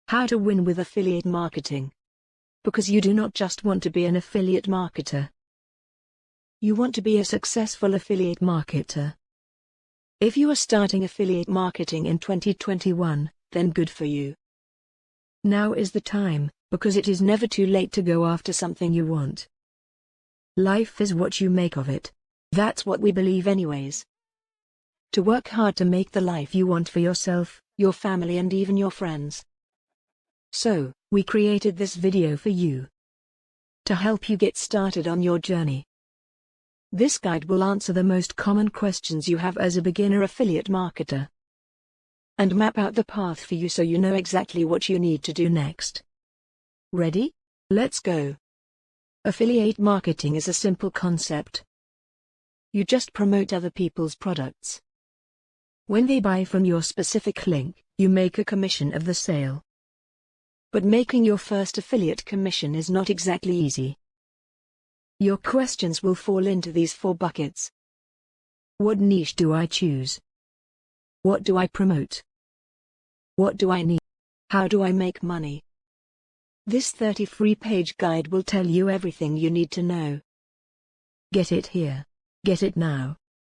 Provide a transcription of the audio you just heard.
How to win with affiliate marketing. Because you do not just want to be an affiliate marketer. You want to be a successful affiliate marketer. If you are starting affiliate marketing in 2021, then good for you. Now is the time, because it is never too late to go after something you want. Life is what you make of it. That's what we believe anyways. To work hard to make the life you want for yourself, your family and even your friends. So, we created this video for you. To help you get started on your journey. This guide will answer the most common questions you have as a beginner affiliate marketer. And map out the path for you so you know exactly what you need to do next. Ready? Let's go. Affiliate marketing is a simple concept. You just promote other people's products. When they buy from your specific link, you make a commission of the sale. But making your first affiliate commission is not exactly easy. Your questions will fall into these 4 buckets. What niche do I choose? What do I promote? What do I need? How do I make money? This 33-page guide will tell you everything you need to know. Get it here. Get it now.